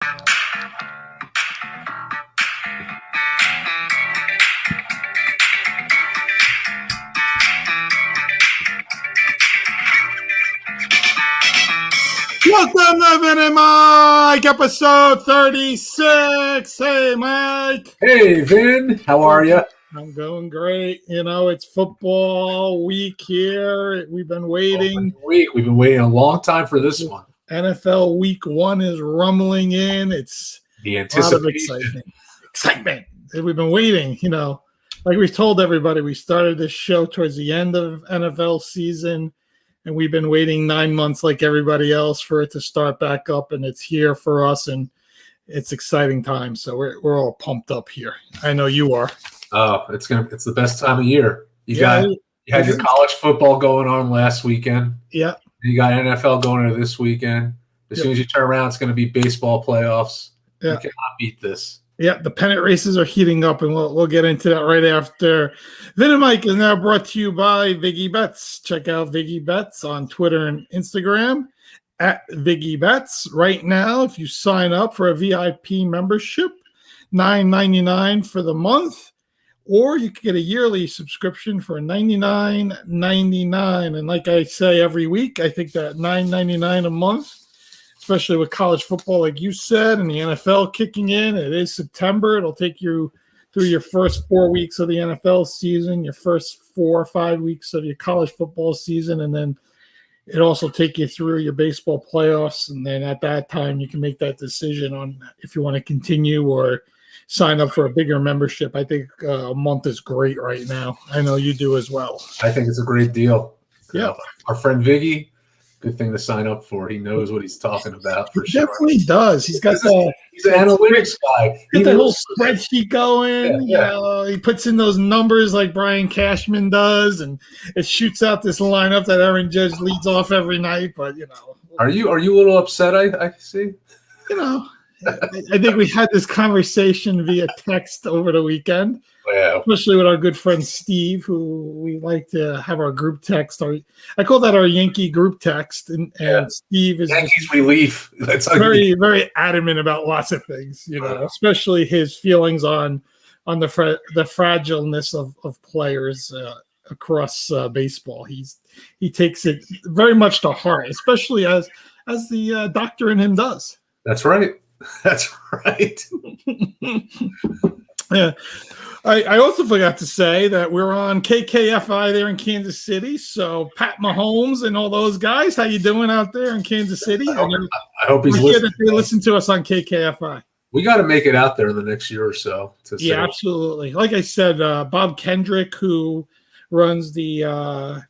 Welcome to Vin and Mike, episode 36. Hey, Mike. Hey, Vin. How are you? I'm going great. You know, it's football week here. We've been waiting. We've been waiting a long time for this one. NFL week 1 is rumbling in. It's the a anticipation. lot of excitement. We've been waiting, you know. Like we've told everybody, we started this show towards the end of NFL season. And we've been waiting 9 months like everybody else for it to start back up, and it's here for us, and it's exciting time. So we're all pumped up here. I know you are. Oh, it's the best time of year. You had your college football going on last weekend. Yeah. You got NFL going into this weekend. As soon as you turn around, it's going to be baseball playoffs. Yeah. You cannot beat this. Yeah, the pennant races are heating up, and we'll get into that right after. Vin and Mike is now brought to you by Viggy Bets. Check out Viggy Bets on Twitter and Instagram at Viggy Bets. Right now, if you sign up for a VIP membership, $9.99 for the month, or you can get a yearly subscription for $99.99. And like I say every week, I think that $9.99 a month, especially with college football, like you said, and the NFL kicking in. It is September. It'll take you through your first 4 weeks of the NFL season, your first 4 or 5 weeks of your college football season, and then it also take you through your baseball playoffs. And then at that time, you can make that decision on if you want to continue or sign up for a bigger membership. I think a month is great right now. I know you do as well. I think it's a great deal. Yeah. Our friend Viggy, good thing to sign up for. He knows what he's talking about for sure. Definitely does. He's got he's an analytics guy. He got the whole spreadsheet going. Yeah. You know, he puts in those numbers like Brian Cashman does, and it shoots out this lineup that Aaron Judge leads off every night. But you know, are you a little upset? I see. You know, I think we had this conversation via text over the weekend. Yeah. Especially with our good friend Steve, who we like to have our group text. I call that our Yankee group text. And Steve is Yankees relief. That's very, very adamant about lots of things, you know, especially his feelings on the fragileness of players across baseball. He takes it very much to heart, especially as the doctor in him does. That's right. That's right. Yeah. I also forgot to say that we're on KKFI there in Kansas City. So Pat Mahomes and all those guys, how you doing out there in Kansas City? I hope he's listening. That they listen to us on KKFI. We got to make it out there in the next year or so. Yeah, absolutely. Like I said, Bob Kendrick, who runs the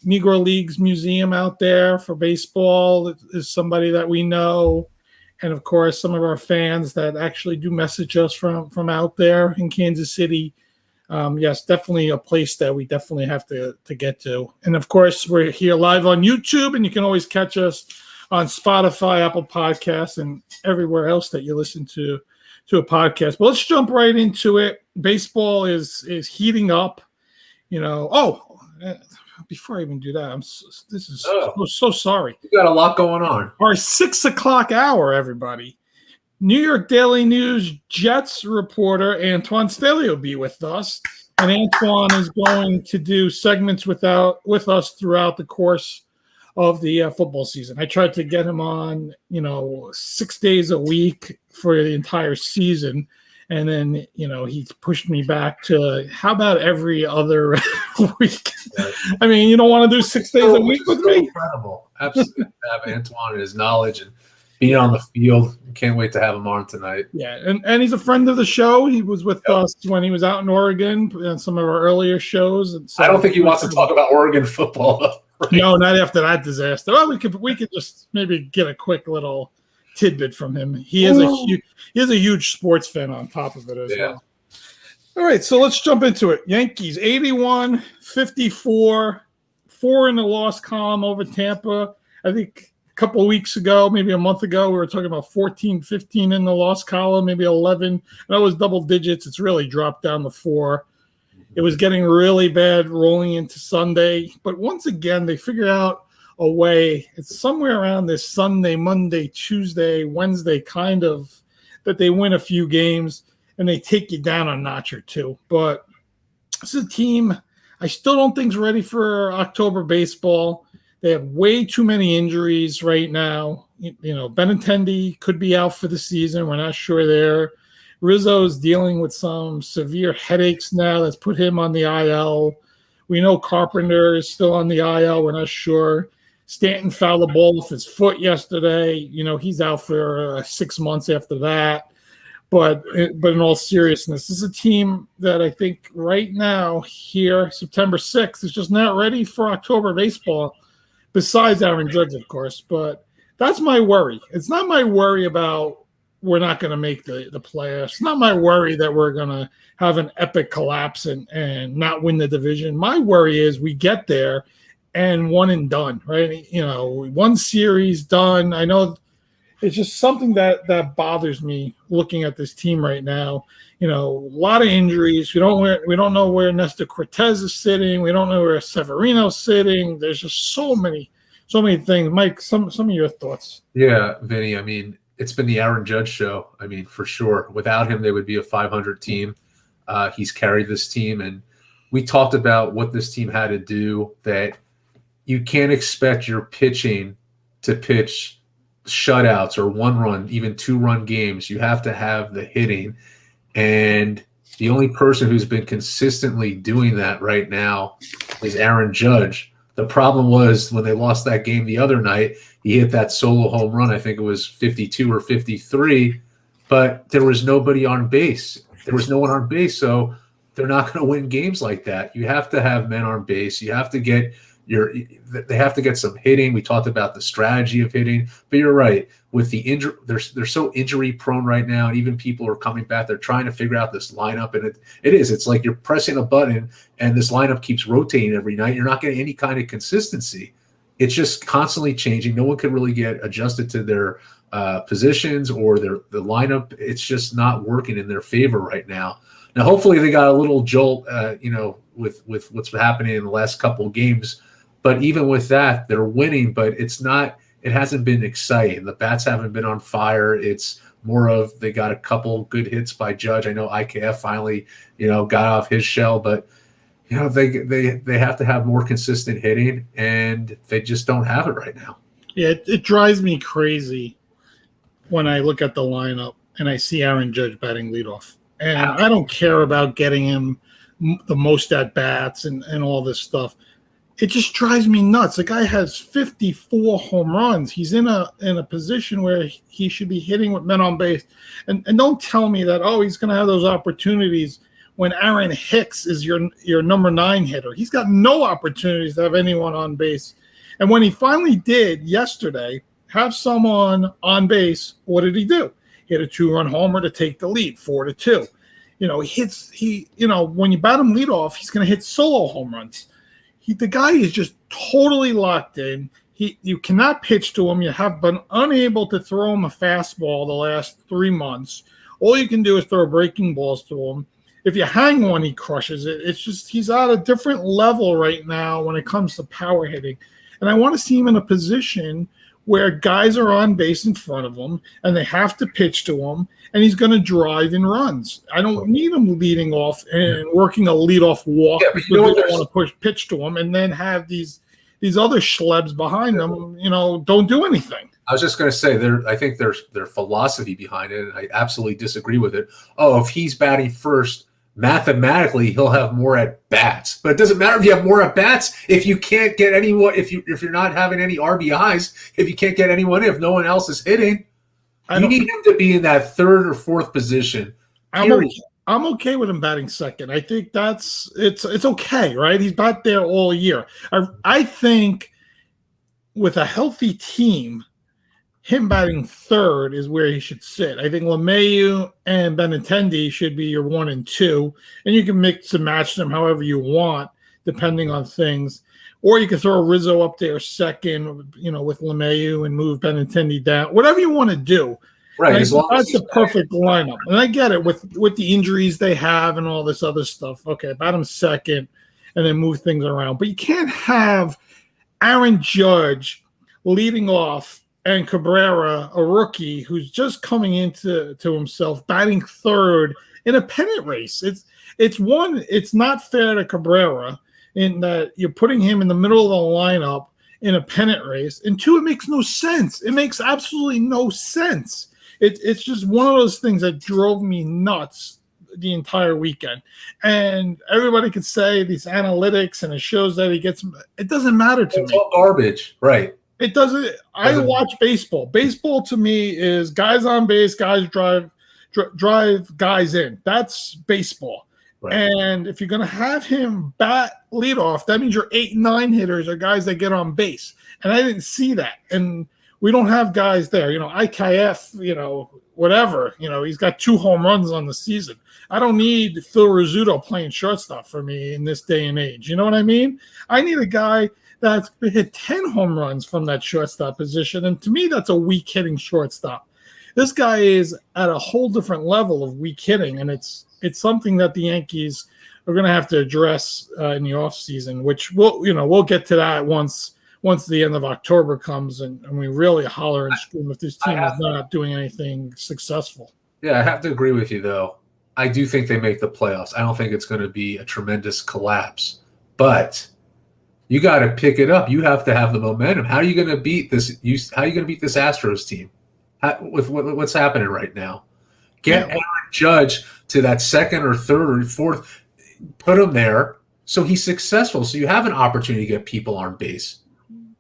Negro Leagues Museum out there for baseball, is somebody that we know. And, of course, some of our fans that actually do message us from out there in Kansas City. Yes, definitely a place that we definitely have to get to. And, of course, we're here live on YouTube, and you can always catch us on Spotify, Apple Podcasts, and everywhere else that you listen to a podcast. But let's jump right into it. Baseball is heating up. You know, before I even do that, so sorry. You got a lot going on. Our 6 o'clock hour, everybody. New York Daily News Jets reporter Antwan Staley will be with us, and Antwan is going to do segments with us throughout the course of the football season. I tried to get him on, 6 days a week for the entire season. And then, he pushed me back to how about every other week? I mean, you don't want to do 6 days a week with me? Incredible. Absolutely. Have Antwan and his knowledge and being on the field. Can't wait to have him on tonight. Yeah, and he's a friend of the show. He was with us when he was out in Oregon and some of our earlier shows. And so I don't think he wants to talk about Oregon football, though. Right? No, not after that disaster. Well, we could just maybe get a quick little tidbit from him. He is a huge sports fan on top of it as well. All right, so let's jump into it. Yankees 81-54, 4 in the loss column over Tampa. I think a couple of weeks ago, maybe a month ago, we were talking about 14-15 in the loss column, maybe 11. That was double digits. It's really dropped down to 4. It was getting really bad rolling into Sunday. But once again, they figured out a way. It's somewhere around this Sunday, Monday, Tuesday, Wednesday kind of that they win a few games and they take you down a notch or two. But this is a team I still don't think is ready for October baseball. They have way too many injuries right now. Benintendi could be out for the season. We're not sure there. Rizzo's dealing with some severe headaches now. That's put him on the IL. We know Carpenter is still on the IL. We're not sure. Stanton fouled the ball with his foot yesterday. He's out for 6 months after that. But in all seriousness, this is a team that I think right now here, September 6th, is just not ready for October baseball, besides Aaron Judge, of course. But that's my worry. It's not my worry about we're not going to make the playoffs. It's not my worry that we're going to have an epic collapse and not win the division. My worry is we get there and one and done, right? One series done. I know it's just something that bothers me looking at this team right now. A lot of injuries. We don't know where Nestor Cortez is sitting. We don't know where Severino's sitting. There's just so many things. Mike, some of your thoughts. Yeah, Vinny. I mean, it's been the Aaron Judge show. I mean, for sure. Without him, they would be a 500 team. He's carried this team, and we talked about what this team had to do, that you can't expect your pitching to pitch shutouts or 1-run, even 2-run games. You have to have the hitting. And the only person who's been consistently doing that right now is Aaron Judge. The problem was when they lost that game the other night, he hit that solo home run. I think it was 52 or 53, but there was nobody on base. There was no one on base, so they're not going to win games like that. You have to have men on base. You have to get they have to get some hitting. We talked about the strategy of hitting, but you're right. With the injury, they're so injury prone right now, and even people are coming back. They're trying to figure out this lineup, and it's like you're pressing a button, and this lineup keeps rotating every night. You're not getting any kind of consistency. It's just constantly changing. No one can really get adjusted to their positions or the lineup. It's just not working in their favor right now. Now, hopefully, they got a little jolt, with what's happening in the last couple of games. But even with that, they're winning, but it hasn't been exciting. The bats haven't been on fire. It's more of they got a couple good hits by Judge. I know IKF finally, got off his shell, but they have to have more consistent hitting, and they just don't have it right now. Yeah, it drives me crazy when I look at the lineup and I see Aaron Judge batting leadoff. And I don't care about getting him the most at bats and all this stuff. It just drives me nuts. The guy has 54 home runs. He's in a position where he should be hitting with men on base. And don't tell me that, he's going to have those opportunities when Aaron Hicks is your number 9 hitter. He's got no opportunities to have anyone on base. And when he finally did yesterday have someone on base, what did he do? He hit a 2-run homer to take the lead, 4-2. When you bat him leadoff, he's going to hit solo home runs. The guy is just totally locked in. You cannot pitch to him. You have been unable to throw him a fastball the last 3 months. All you can do is throw breaking balls to him. If you hang one, he crushes it. It's just he's at a different level right now when it comes to power hitting. And I want to see him in a position where guys are on base in front of him and they have to pitch to him, and he's going to drive in runs. I don't need him leading off and working a leadoff walk because they don't want to pitch to him, and then have these other schlebs behind them, don't do anything. I was just going to say, I think there's their philosophy behind it, and I absolutely disagree with it. If he's batting first, mathematically he'll have more at bats, but it doesn't matter if you have more at bats if you can't get anyone. If you're not having any RBIs, if you can't get anyone, if no one else is hitting, you need him to be in that 3rd or 4th position. I'm okay with him batting second. I think it's okay, right? He's bat there all year. I think with a healthy team, him batting 3rd is where he should sit. I think LeMahieu and Benintendi should be your 1 and 2, and you can mix and match them however you want, depending on things. Or you can throw Rizzo up there second, with LeMahieu, and move Benintendi down. Whatever you want to do. Right. That's the perfect lineup. And I get it with the injuries they have and all this other stuff. Okay, bat him second and then move things around. But you can't have Aaron Judge leading off and Cabrera, a rookie who's just coming into himself, batting third in a pennant race. It's not fair to Cabrera in that you're putting him in the middle of the lineup in a pennant race. And two, it makes no sense. It makes absolutely no sense. It's just one of those things that drove me nuts the entire weekend. And everybody could say these analytics and it shows that he gets – it doesn't matter to me. It's all garbage, right? It doesn't – I watch baseball. Baseball to me is guys on base, guys drive guys in. That's baseball. Right. And if you're going to have him bat leadoff, that means your 8 and 9 hitters are guys that get on base. And I didn't see that. And we don't have guys there. IKF, whatever. He's got 2 home runs on the season. I don't need Phil Rizzuto playing shortstop for me in this day and age. You know what I mean? I need a guy that's hit 10 home runs from that shortstop position. And to me, that's a weak hitting shortstop. This guy is at a whole different level of weak hitting, and it's something that the Yankees are going to have to address in the offseason, which we'll get to that once the end of October comes and we really holler and scream if this team is not doing anything successful. Yeah, I have to agree with you, though. I do think they make the playoffs. I don't think it's going to be a tremendous collapse, but you got to pick it up. You have to have the momentum. How are you going to beat this? How are you going to beat this Astros team with what's happening right now? Get Aaron Judge to that second or third or fourth. Put him there so he's successful. So you have an opportunity to get people on base.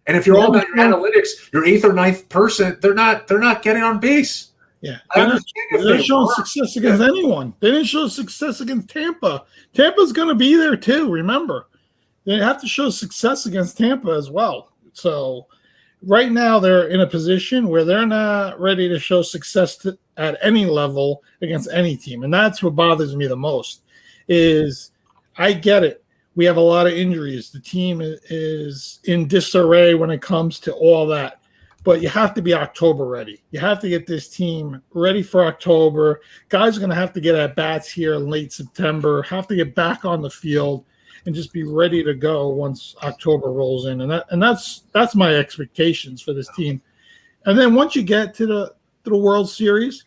And if you're all about your analytics, your 8th or 9th person, they're not getting on base. Yeah, they're showing success against anyone. They didn't show success against Tampa. Tampa's going to be there too. Remember, they have to show success against Tampa as well. So right now they're in a position where they're not ready to show success at any level against any team, and that's what bothers me the most. Is I get it. We have a lot of injuries. The team is in disarray when it comes to all that. But you have to be October ready. You have to get this team ready for October. Guys are going to have to get at bats here in late September, have to get back on the field and just be ready to go once October rolls in. And that's my expectations for this team. And then once you get to the World Series,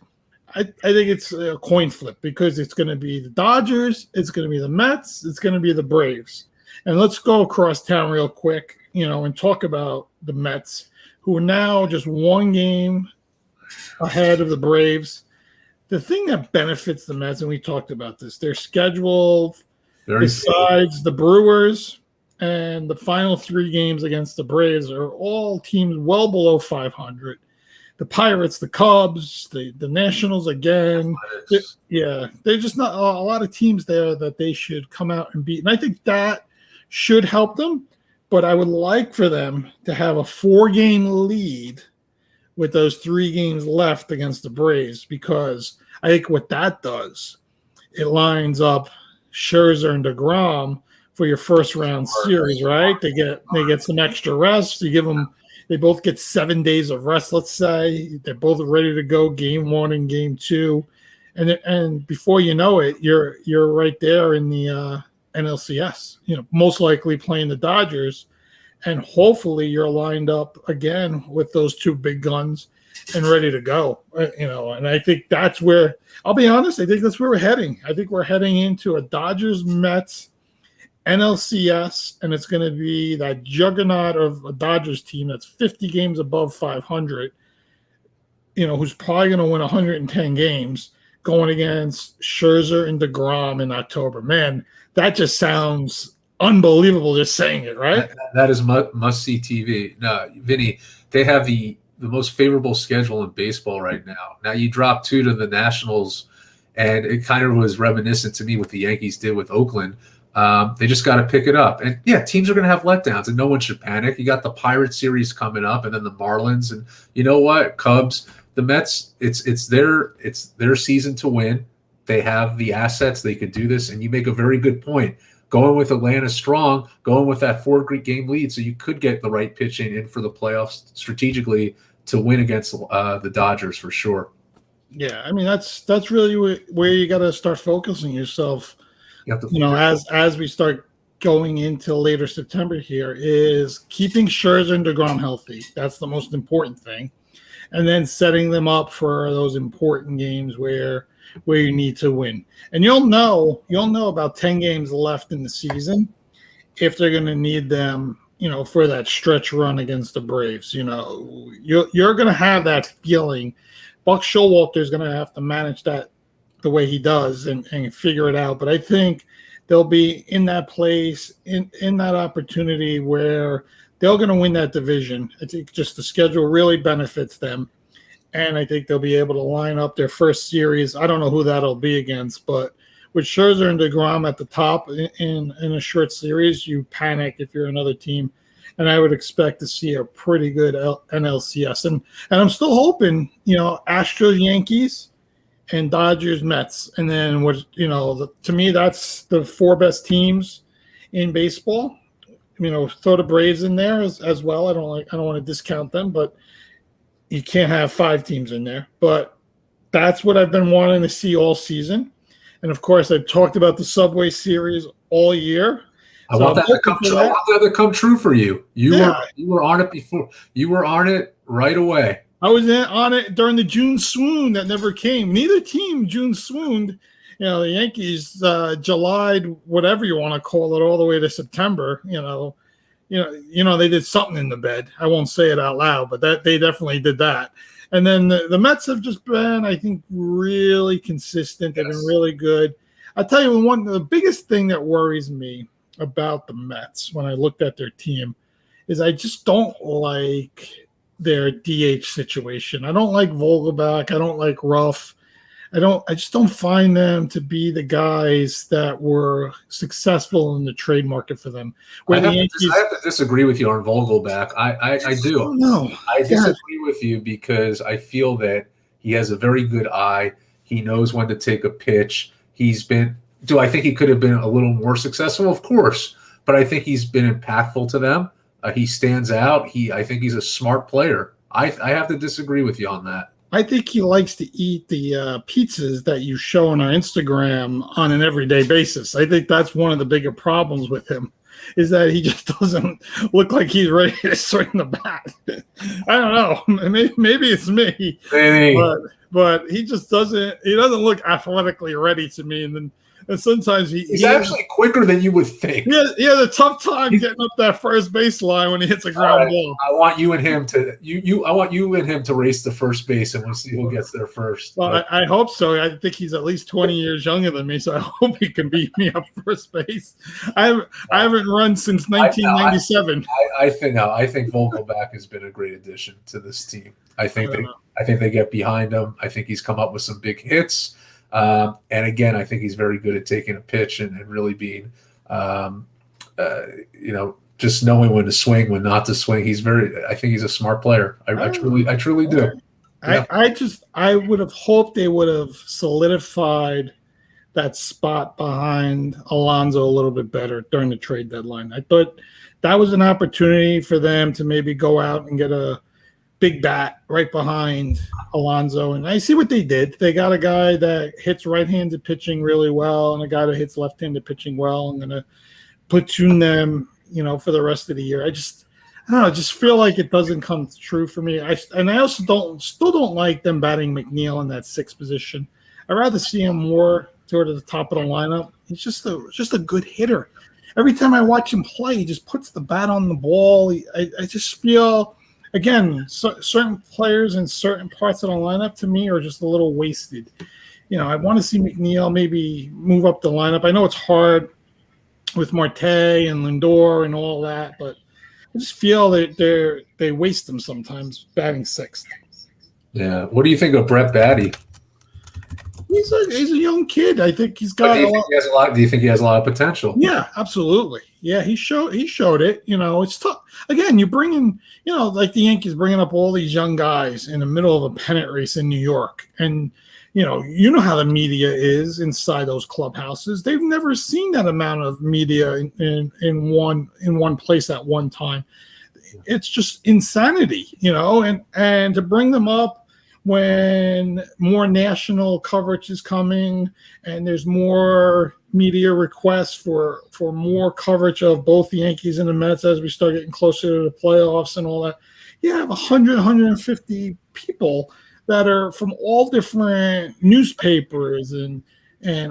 I think it's a coin flip because it's going to be the Dodgers, it's going to be the Mets, it's going to be the Braves. And let's go across town real quick, and talk about the Mets, who are now just 1 game ahead of the Braves. The thing that benefits the Mets, and we talked about this, their schedule, besides the Brewers and the final 3 games against the Braves, are all teams well below 500. The Pirates, the Cubs, the Nationals again. They're just not a lot of teams there that they should come out and beat. And I think that should help them. But I would like for them to have a 4-game lead with those 3 games left against the Braves, because I think what that does, it lines up Scherzer and DeGrom for your first round series, right? They get some extra rest. You give them, they both get 7 days of rest. Let's say they're both ready to go game 1 and game 2, and before you know it, you're right there in the NLCS, most likely playing the Dodgers, and hopefully you're lined up again with those 2 big guns and ready to go, and I think that's where, I'll be honest, I think that's where we're heading. I think we're heading into a Dodgers Mets NLCS, and it's going to be that juggernaut of a Dodgers team that's 50 games above 500, who's probably going to win 110 games, going against Scherzer and DeGrom in October. Man, that just sounds unbelievable just saying it, right? That is must-see TV. No, Vinny, they have the most favorable schedule in baseball right now. Now, you drop 2 to the Nationals, and it kind of was reminiscent to me what the Yankees did with Oakland. They just got to pick it up. And, yeah, teams are going to have letdowns, and no one should panic. You got the Pirates series coming up, and then the Marlins. And you know what? Cubs, the Mets, it's their season to win. They have the assets. They could do this. And you make a very good point. Going with Atlanta strong, going with that 4-game lead, so you could get the right pitching in for the playoffs strategically to win against the Dodgers for sure. Yeah, I mean that's really where you got to start focusing yourself. As we start going into later September here, is keeping Scherzer and DeGrom healthy. That's the most important thing. and then setting them up for those important games where you need to win. And you'll know about 10 games left in the season if they're going to need them, for that stretch run against the Braves. You're going to have that feeling. Buck Showalter is going to have to manage that the way he does and figure it out. But I think they'll be in that place, in that opportunity where they're going to win that division. I think just the schedule really benefits them. And I think they'll be able to line up their first series. I don't know who that'll be against, but with Scherzer and DeGrom at the top in a short series, you panic if you're another team. And I would expect to see a pretty good NLCS. And I'm still hoping, Astros, Yankees, and Dodgers, Mets. And then to me, that's the 4 best teams in baseball. Throw the Braves in there as well. I don't want to discount them, but you can't have 5 teams in there. But that's what I've been wanting to see all season. And of course, I've talked about the Subway Series all year. I want that to come true for you. You were on it before. You were on it right away. I was on it during the June swoon that never came. Neither team June swooned. The Yankees July'd, whatever you want to call it, all the way to September. They did something in the bed. I won't say it out loud, but they definitely did that. And then the Mets have just been, I think, really consistent. They've been really good. I'll tell you, the biggest thing that worries me about the Mets when I looked at their team is I just don't like their DH situation. I don't like Vogelbach. I don't like Ruff. I just don't find them to be the guys that were successful in the trade market for them. I have to disagree with you on Vogelbach. I do. I disagree with you because I feel that he has a very good eye. He knows when to take a pitch. Do I think he could have been a little more successful? Of course. But I think he's been impactful to them. He stands out. I think he's a smart player. I have to disagree with you on that. I think he likes to eat the pizzas that you show on our Instagram on an everyday basis. I think that's one of the bigger problems with him is that he just doesn't look like he's ready to swing the bat. I don't know. Maybe it's me. But he just doesn't – he doesn't look athletically ready to me. And sometimes he's actually quicker than you would think. He has a tough time getting up that first baseline when he hits a ground ball. I want you and him to race the first base, and we'll see who gets there first. Well, I hope so. I think he's at least 20 years younger than me, so I hope he can beat me up first base. I haven't run since 1997. I think Vogelbach has been a great addition to this team. I think they get behind him. I think he's come up with some big hits. And again, I think he's very good at taking a pitch and really being, just knowing when to swing, when not to swing. I think he's a smart player. I truly do. Yeah. I would have hoped they would have solidified that spot behind Alonso a little bit better during the trade deadline. I thought that was an opportunity for them to maybe go out and get a big bat right behind Alonso. And I see what they did. They got a guy that hits right-handed pitching really well and a guy that hits left-handed pitching well. I'm going to platoon them, for the rest of the year. I don't know. I just feel like it doesn't come true for me. I also still don't like them batting McNeil in that 6th position. I'd rather see him more toward the top of the lineup. He's just a good hitter. Every time I watch him play, he just puts the bat on the ball. I just feel – again, certain players in certain parts of the lineup to me are just a little wasted. I want to see McNeil maybe move up the lineup. I know it's hard with Marte and Lindor and all that, but I just feel that they waste them sometimes batting 6th. Yeah. What do you think of Brett Baty? He's a young kid. I think he's got. Do you think he has a lot of potential? Yeah, absolutely. Yeah, he showed it. It's tough. Again, you bring in, like the Yankees bringing up all these young guys in the middle of a pennant race in New York, and you know how the media is inside those clubhouses. They've never seen that amount of media in one place at one time. It's just insanity, and to bring them up when more national coverage is coming and there's more media requests for more coverage of both the Yankees and the Mets as we start getting closer to the playoffs and all that. You have 150 people that are from all different newspapers and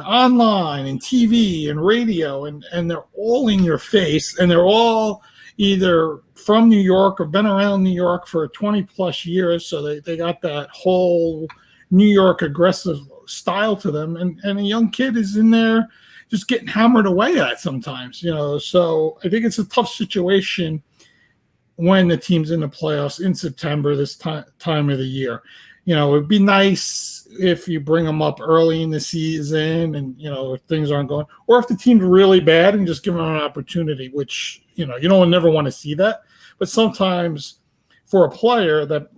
online and TV and radio, and they're all in your face, and they're all either from New York or been around New York for 20 plus years. So they got that whole New York aggressive style to them. And a young kid is in there just getting hammered away at sometimes, So I think it's a tough situation when the team's in the playoffs in September, this time of the year. It'd be nice if you bring them up early in the season and, if things aren't going, or if the team's really bad and just give them an opportunity, which, you don't never want to see that. But sometimes for a player that,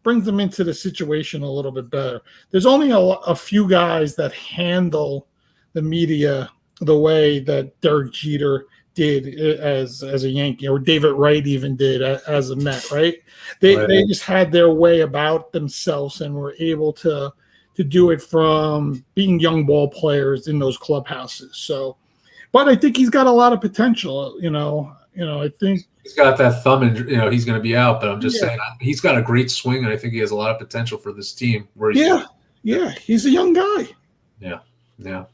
brings them into the situation a little bit better. There's only a few guys that handle the media the way that Derek Jeter did as a Yankee, or David Wright even did as a Met, right? They just had their way about themselves and were able to do it from being young ball players in those clubhouses. So, but I think he's got a lot of potential. I think he's got that thumb, and he's going to be out. But I'm just saying, he's got a great swing, and I think he has a lot of potential for this team. He's a young guy. Yeah.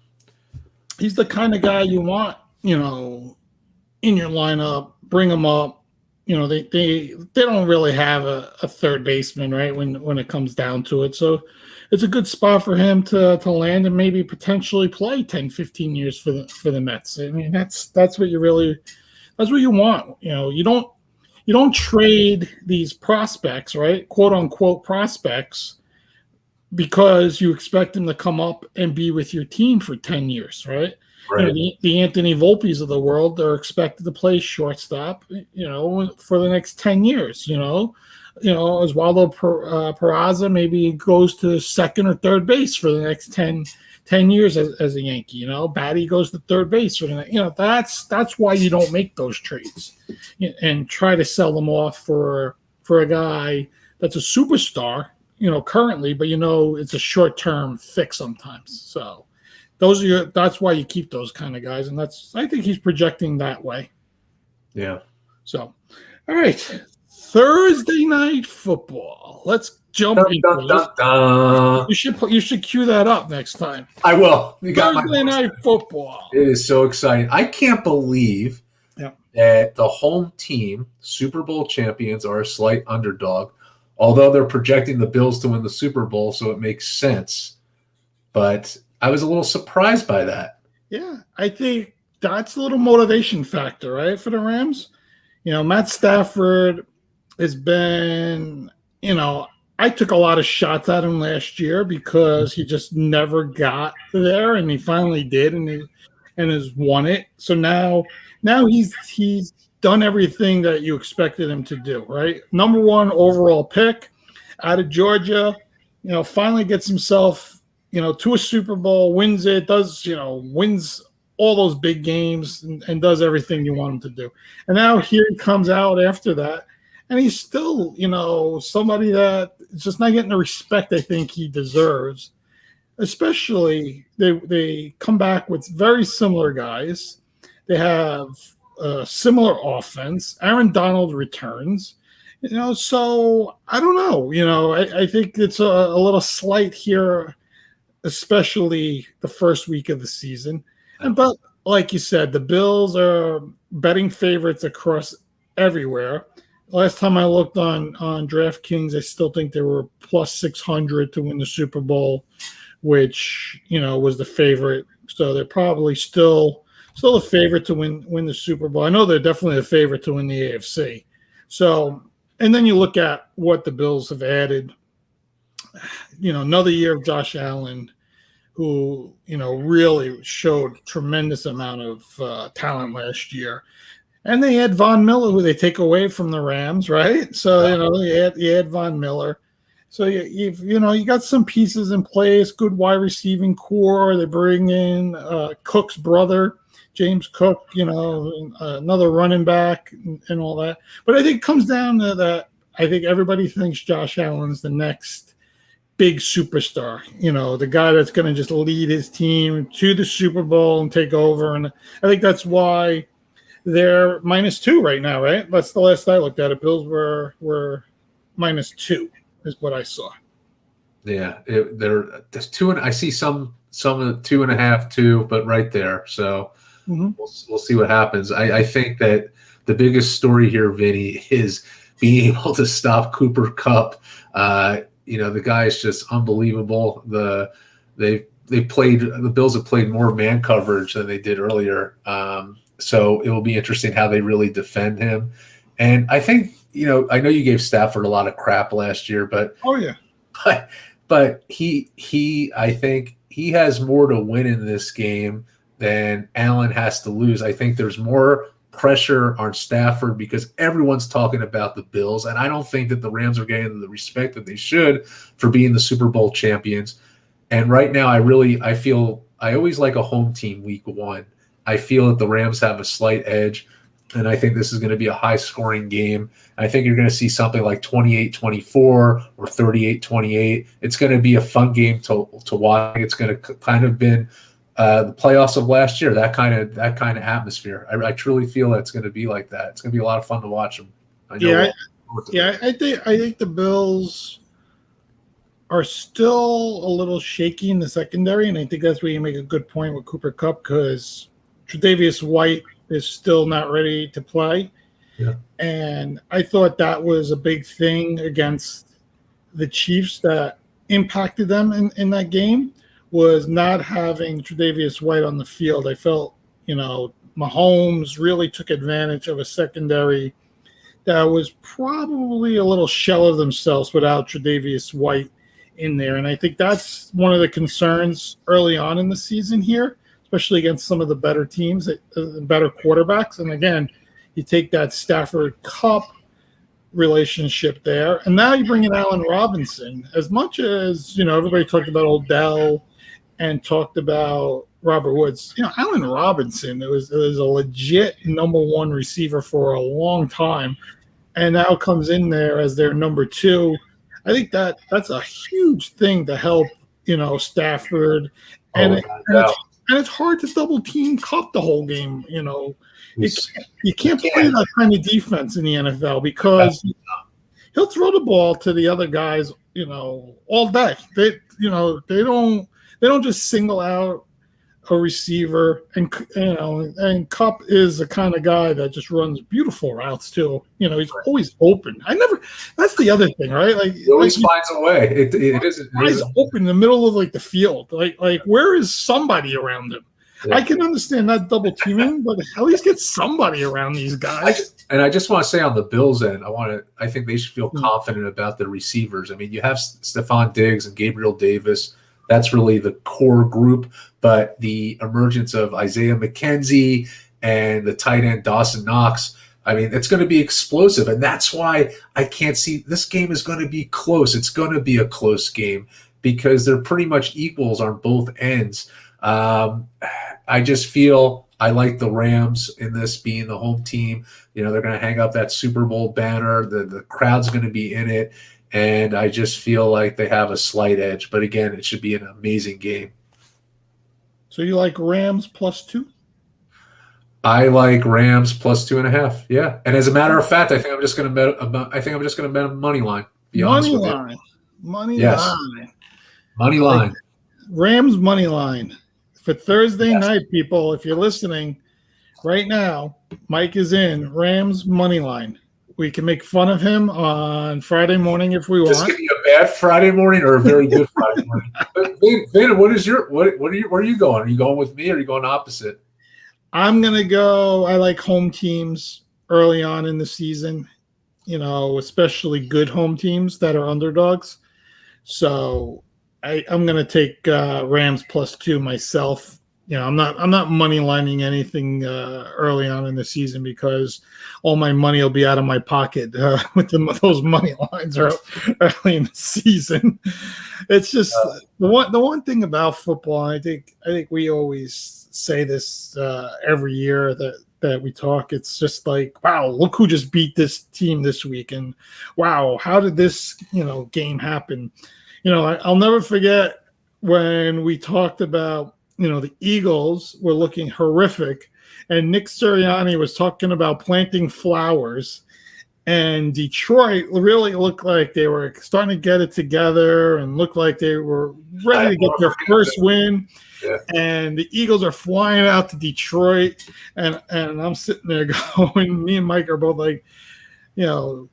He's the kind of guy you want, in your lineup. Bring him up. They don't really have a third baseman, right? When it comes down to it, so it's a good spot for him to land and maybe potentially play 10, 15 years for the Mets. I mean, that's what you want. You don't trade these prospects, right? Quote unquote prospects, because you expect them to come up and be with your team for 10 years, right? Right. The Anthony Volpes of the world are expected to play shortstop, for the next 10 years, Oswaldo Peraza maybe goes to second or third base for the next 10 years as a Yankee, Batty goes to third base for the next, that's why you don't make those trades and try to sell them off for a guy that's a superstar, currently, but it's a short-term fix sometimes. So that's why you keep those kind of guys, and I think he's projecting that way. Yeah. So, all right, Thursday night football. Let's jump into this. You should cue that up next time. I will. You got Thursday night football. It is so exciting. I can't believe that the home team, Super Bowl champions, are a slight underdog, although they're projecting the Bills to win the Super Bowl, so it makes sense. But I was a little surprised by that. Yeah, I think that's a little motivation factor, right, for the Rams. Matt Stafford has been, I took a lot of shots at him last year because he just never got there, and he finally did, and has won it. So now he's done everything that you expected him to do, right? Number 1 overall pick out of Georgia, finally gets himself to a Super Bowl, wins it, wins all those big games and does everything you want him to do. And now here he comes out after that, and he's still, somebody that is just not getting the respect I think he deserves. Especially they come back with very similar guys. They have a similar offense. Aaron Donald returns. So I don't know. I think it's a little slight here, especially the first week of the season. But like you said, the Bills are betting favorites across everywhere. Last time I looked on DraftKings, I still think they were plus 600 to win the Super Bowl, which, was the favorite. So they're probably still a favorite to win the Super Bowl. I know they're definitely a favorite to win the AFC. So, and then you look at what the Bills have added. Another year of Josh Allen, who, really showed tremendous amount of talent last year. And they had Von Miller, who they take away from the Rams, right? So, you add Von Miller. So, you got some pieces in place, good wide receiving core. They bring in Cook's brother, James Cook, another running back and all that. But I think it comes down to that. I think everybody thinks Josh Allen's the next big superstar, the guy that's going to just lead his team to the Super Bowl and take over. And I think that's why they're -2 right now, right? That's the last I looked at it. Bills were -2. is what I saw. Yeah, there's two, and I see some of the 2.5, 2, but right there. So we'll see what happens. I think that the biggest story here, Vinny, is being able to stop Cooper Kupp. The guy is just unbelievable. The Bills have played more man coverage than they did earlier. So it will be interesting how they really defend him. And I think, I know you gave Stafford a lot of crap last year, but but he I think he has more to win in this game than Allen has to lose. I think there's more pressure on Stafford because everyone's talking about the Bills, and I don't think that the Rams are getting the respect that they should for being the Super Bowl champions. And right now, I feel I always like a home team week 1. I feel that the Rams have a slight edge, and I think this is going to be a high-scoring game. I think you're going to see something like 28-24 or 38-28. It's going to be a fun game to watch. It's going to kind of been the playoffs of last year, that kind of atmosphere. I truly feel that it's going to be like that. It's going to be a lot of fun to watch them. I think the Bills are still a little shaky in the secondary, and I think that's where you make a good point with Cooper Kupp because Tre'Davious White is still not ready to play. Yeah. And I thought that was a big thing against the Chiefs that impacted them in that game was not having Tre'Davious White on the field. I felt, Mahomes really took advantage of a secondary that was probably a little shell of themselves without Tre'Davious White in there. And I think that's one of the concerns early on in the season here, especially against some of the better teams, better quarterbacks. And again, you take that Stafford-Kupp relationship there, and now you bring in Allen Robinson. As much as, everybody talked about Odell and talked about Robert Woods, Allen Robinson, it was a legit number 1 receiver for a long time, and now comes in there as their number 2. I think that's a huge thing to help, Stafford. And it's hard to double team Kupp the whole game. You can't play that kind of defense in the NFL because he'll throw the ball to the other guys, all day. They don't just single out a receiver, and Kupp is the kind of guy that just runs beautiful routes too. He's always open. That's the other thing, right? Like he always finds a way. It is open in the middle of the field. Like where is somebody around him? Yeah. I can understand not double teaming, but at least get somebody around these guys. I just want to say on the Bills end, I think they should feel confident about their receivers. I mean, you have Stephon Diggs and Gabriel Davis. That's really the core group, but the emergence of Isaiah McKenzie and the tight end Dawson Knox, I mean, it's going to be explosive, and that's why I can't see this game is going to be close. It's going to be a close game because they're pretty much equals on both ends. I just feel I like the Rams in this being the home team. They're going to hang up that Super Bowl banner. The crowd's going to be in it. And I just feel like they have a slight edge. But again, it should be an amazing game. So you like Rams +2? I like Rams +2.5. Yeah. And as a matter of fact, I think I'm just going to bet a money line. Money line. Money line. Rams money line. For Thursday night, people, if you're listening right now, Mike is in Rams money line. We can make fun of him on Friday morning if we want. Just give me a bad Friday morning or a very good Friday morning. Vin, where are you going? Are you going with me or are you going opposite? I'm going to go. I like home teams early on in the season, especially good home teams that are underdogs. So I'm going to take Rams +2 myself. I'm not money lining anything early on in the season because all my money will be out of my pocket with those money lines early in the season. It's just the one thing about football. I think we always say this every year that we talk. It's just like, wow, look who just beat this team this week, and wow, how did this game happen? I'll never forget when we talked about. The Eagles were looking horrific, and Nick Sirianni was talking about planting flowers, and Detroit really looked like they were starting to get it together and looked like they were ready to get their first win. Yeah. And the Eagles are flying out to Detroit, and I'm sitting there going, me and Mike are both like, the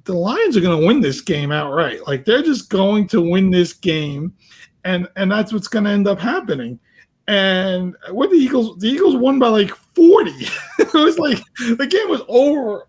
Lions are going to win this game outright. Like, they're just going to win this game, and that's what's going to end up happening. And what the Eagles won by like 40. It was like the game was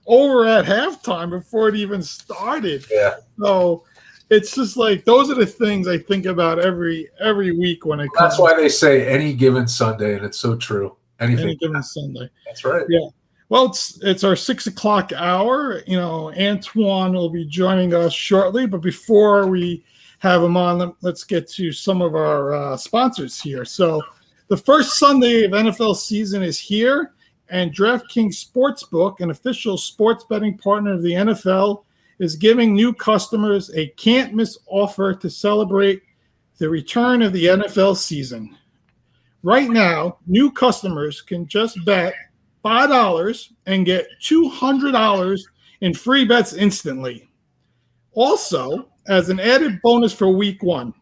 over at halftime before it even started. Yeah. So it's just like those are the things I think about every week when it comes. That's why they say any given Sunday, and it's so true. Any given Sunday. That's right. Yeah. Well, it's our 6 o'clock hour. Antwan will be joining us shortly, but before we have him on, let's get to some of our sponsors here. So the first Sunday of NFL season is here, and DraftKings Sportsbook, an official sports betting partner of the NFL, is giving new customers a can't-miss offer to celebrate the return of the NFL season. Right now, new customers can just bet $5 and get $200 in free bets instantly. Also, as an added bonus for week 1,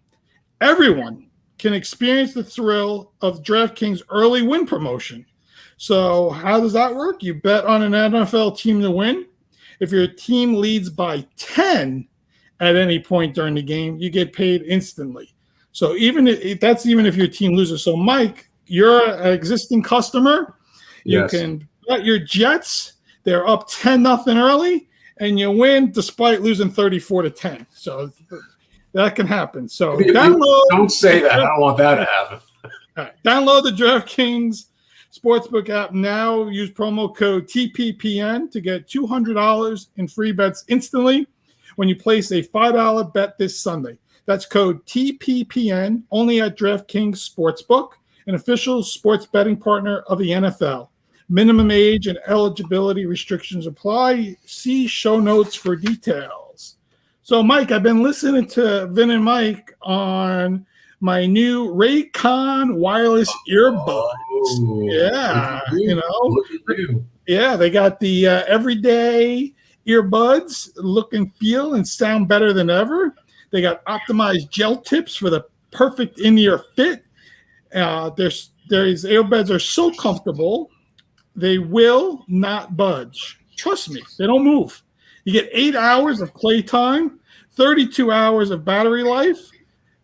everyone can experience the thrill of DraftKings early win promotion. So how does that work? You bet on an NFL team to win. If your team leads by 10 at any point during the game, you get paid instantly. So even if your team loses. So Mike, you're an existing customer. You can bet your Jets. They're up 10-0 early, and you win despite losing 34-10. So that can happen. So don't say that. I don't want that to happen. Right. Download the DraftKings Sportsbook app now. Use promo code TPPN to get $200 in free bets instantly when you place a $5 bet this Sunday. That's code TPPN only at DraftKings Sportsbook, an official sports betting partner of the NFL. Minimum age and eligibility restrictions apply. See show notes for details. So, Mike, I've been listening to Vin and Mike on my new Raycon wireless earbuds. Yeah, Yeah, they got the everyday earbuds, look and feel and sound better than ever. They got optimized gel tips for the perfect in-ear fit. These earbuds are so comfortable, they will not budge. Trust me, they don't move. You get 8 hours of playtime, 32 hours of battery life.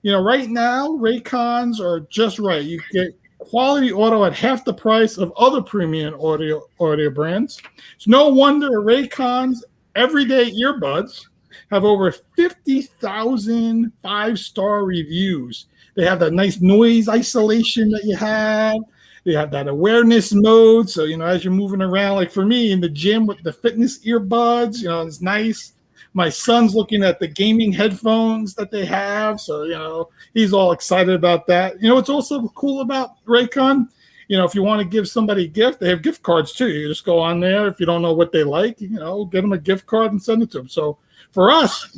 Right now, Raycons are just right. You get quality audio at half the price of other premium audio brands. It's no wonder Raycon's everyday earbuds have over 50,000 5-star reviews. They have that nice noise isolation that you have. They have that awareness mode. So, as you're moving around, like for me in the gym with the fitness earbuds, it's nice. My son's looking at the gaming headphones that they have. So, he's all excited about that. What's also cool about Raycon, if you want to give somebody a gift, they have gift cards too. You just go on there. If you don't know what they like, get them a gift card and send it to them. So for us,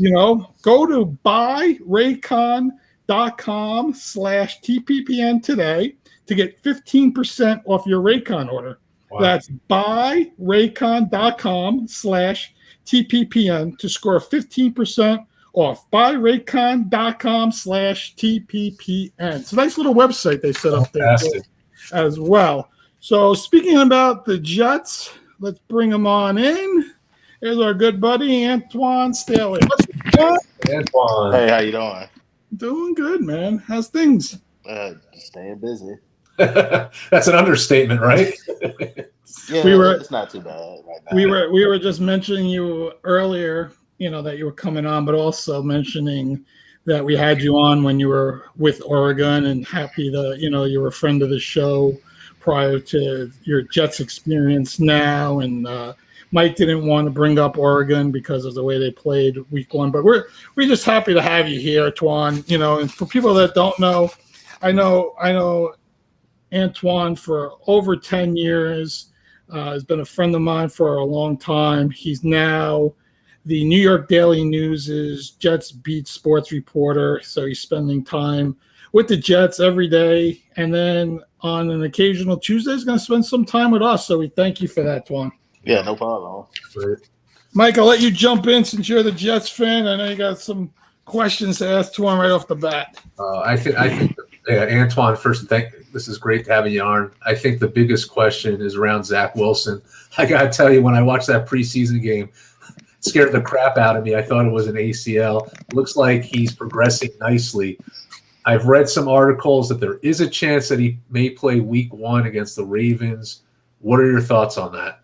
go to buyraycon.com/TPPN today to get 15% off your Raycon order. Wow. That's buyraycon.com/TPPN to score 15% off. Buyraycon.com/TPPN. It's a nice little website they set up there as well. So speaking about the Jets, let's bring them on in. Here's our good buddy, Antwan Staley. What's up, Antwan? Hey, how you doing? Doing good, man. How's things? Staying busy. That's an understatement, right? Yeah, it's not too bad right now. We were just mentioning you earlier, that you were coming on, but also mentioning that we had you on when you were with Oregon, and happy that you were a friend of the show prior to your Jets experience now. And Mike didn't want to bring up Oregon because of the way they played week 1, but we're just happy to have you here, Twan. And for people that don't know, I know Antwan for over 10 years. Has been a friend of mine for a long time. He's now the New York Daily News's Jets beat sports reporter. So he's spending time with the Jets every day. And then on an occasional Tuesday, he's going to spend some time with us. So we thank you for that, Twan. Yeah, no problem. Great. Mike, I'll let you jump in since you're the Jets fan. I know you got some questions to ask to him right off the bat. I think Antwan, first, this is great to have you on. I think the biggest question is around Zach Wilson. I got to tell you, when I watched that preseason game, it scared the crap out of me. I thought it was an ACL. Looks like he's progressing nicely. I've read some articles that there is a chance that he may play week 1 against the Ravens. What are your thoughts on that?